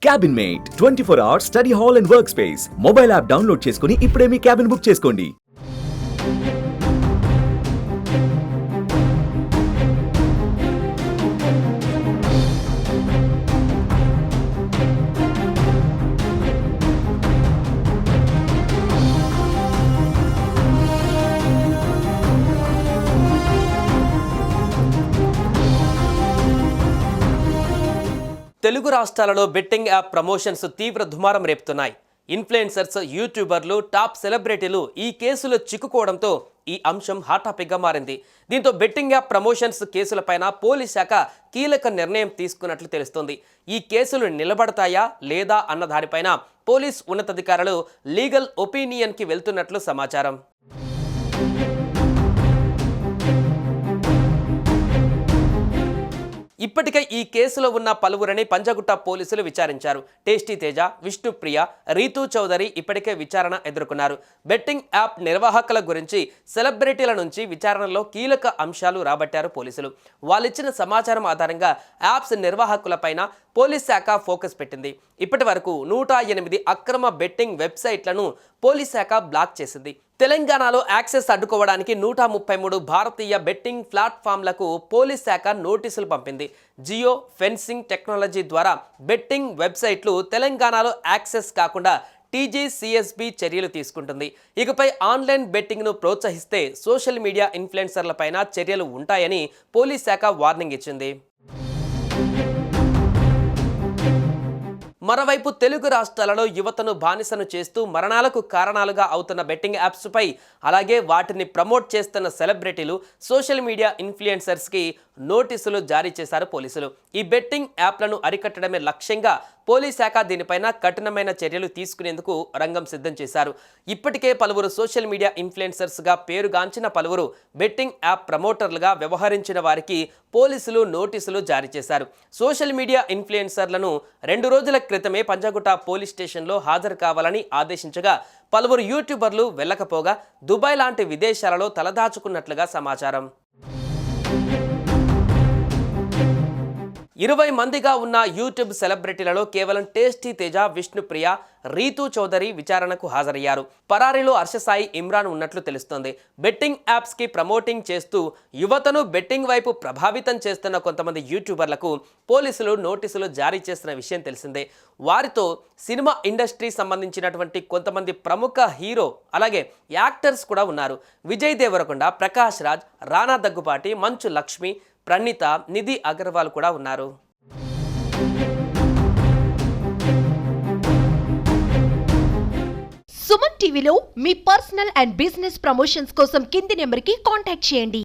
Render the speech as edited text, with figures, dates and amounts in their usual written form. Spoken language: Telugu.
క్యాబిన్మేట్ 24 hours study hall and work space mobile app download చేసుకుని ఇప్పుడే మీ క్యాబిన్ బుక్ చేసుకోండి. తెలుగు రాష్ట్రాలలో బెట్టింగ్ యాప్ ప్రమోషన్స్ తీవ్ర దుమారం రేపుతున్నాయి. ఇన్ఫ్లుయెన్సర్స్, యూట్యూబర్లు, టాప్ సెలబ్రిటీలు ఈ కేసులో చిక్కుకోవడంతో ఈ అంశం హాట్ టాపిక్గా మారింది. దీంతో బెట్టింగ్ యాప్ ప్రమోషన్స్ కేసులపైన పోలీస్ శాఖ కీలక నిర్ణయం తీసుకున్నట్లు తెలుస్తోంది. ఈ కేసులు నిలబడతాయా లేదా అన్న దానిపైన పోలీస్ ఉన్నతాధికారులు లీగల్ ఒపీనియన్కి వెళ్తున్నట్లు సమాచారం. ఇప్పటికే ఈ కేసులో ఉన్న పలువురిని పంజగుట్ట పోలీసులు విచారించారు. టేస్టీ తేజ, విష్ణుప్రియ, రీతూ చౌదరి ఇప్పటికే విచారణ ఎదుర్కొన్నారు. బెట్టింగ్ యాప్ నిర్వాహకుల గురించి సెలబ్రిటీల నుంచి విచారణలో కీలక అంశాలు రాబట్టారు పోలీసులు. వాళ్ళిచ్చిన సమాచారం ఆధారంగా యాప్స్ నిర్వాహకులపైన పోలీస్ శాఖ ఫోకస్ పెట్టింది. ఇప్పటి వరకు 108 అక్రమ బెట్టింగ్ వెబ్సైట్లను పోలీస్ శాఖ బ్లాక్ చేసింది. తెలంగాణలో యాక్సెస్ అడ్డుకోవడానికి 133 భారతీయ బెట్టింగ్ ప్లాట్ఫామ్లకు పోలీస్ శాఖ నోటీసులు పంపింది. జియో ఫెన్సింగ్ టెక్నాలజీ ద్వారా బెట్టింగ్ వెబ్సైట్లు తెలంగాణలో యాక్సెస్ కాకుండా టీజీసీఎస్బీ చర్యలు తీసుకుంటుంది. ఇకపై ఆన్లైన్ బెట్టింగ్ను ప్రోత్సహిస్తే సోషల్ మీడియా ఇన్ఫ్లుయెన్సర్లపైన చర్యలు ఉంటాయని పోలీస్ శాఖ వార్నింగ్ ఇచ్చింది. మరోవైపు తెలుగు రాష్ట్రాలలో యువతను బానిసను చేస్తూ మరణాలకు కారణాలుగా అవుతున్న బెట్టింగ్ యాప్స్పై, అలాగే వాటిని ప్రమోట్ చేస్తున్న సెలబ్రిటీలు, సోషల్ మీడియా ఇన్ఫ్లుయెన్సర్స్కి నోటీసులు జారీ చేశారు పోలీసులు. ఈ బెట్టింగ్ యాప్లను అరికట్టడమే లక్ష్యంగా పోలీస్ శాఖ దీనిపైన కఠినమైన చర్యలు తీసుకునేందుకు రంగం సిద్ధం చేశారు. ఇప్పటికే పలువురు సోషల్ మీడియా ఇన్ఫ్లుయెన్సర్స్గా పేరుగాంచిన పలువురు బెట్టింగ్ యాప్ ప్రమోటర్లుగా వ్యవహరించిన వారికి పోలీసులు నోటీసులు జారీ చేశారు. సోషల్ మీడియా ఇన్ఫ్లుయెన్సర్లను 2 రోజుల క్రితమే పంజగుట్ట పోలీస్ స్టేషన్లో హాజరు కావాలని ఆదేశించగా పలువురు యూట్యూబర్లు వెళ్ళకపోగా దుబాయ్ లాంటి విదేశాలలో తలదాచుకున్నట్లుగా సమాచారం. 20 మందిగా ఉన్న యూట్యూబ్ సెలబ్రిటీలలో కేవలం టేస్టీ తేజ, విష్ణుప్రియ, రీతూ చౌదరి విచారణకు హాజరయ్యారు. పరారీలో హర్షసాయి, ఇమ్రాన్ ఉన్నట్లు తెలుస్తోంది. బెట్టింగ్ యాప్స్కి ప్రమోటింగ్ చేస్తూ యువతను బెట్టింగ్ వైపు ప్రభావితం చేస్తున్న కొంతమంది యూట్యూబర్లకు పోలీసులు నోటీసులు జారీ చేస్తున్న విషయం తెలిసిందే. వారితో సినిమా ఇండస్ట్రీ సంబంధించినటువంటి కొంతమంది ప్రముఖ హీరో, అలాగే యాక్టర్స్ కూడా ఉన్నారు. విజయ్ దేవరకొండ, ప్రకాష్ రాజ్, రానా దగ్గుపాటి, మంచు లక్ష్మి, ప్రణీత, నిధి అగర్వాల్ కూడా ఉన్నారు. సుమన్ టీవీలో మీ పర్సనల్ అండ్ బిజినెస్ ప్రమోషన్స్ కోసం కింది నెంబర్కి కాంటాక్ట్ చేయండి.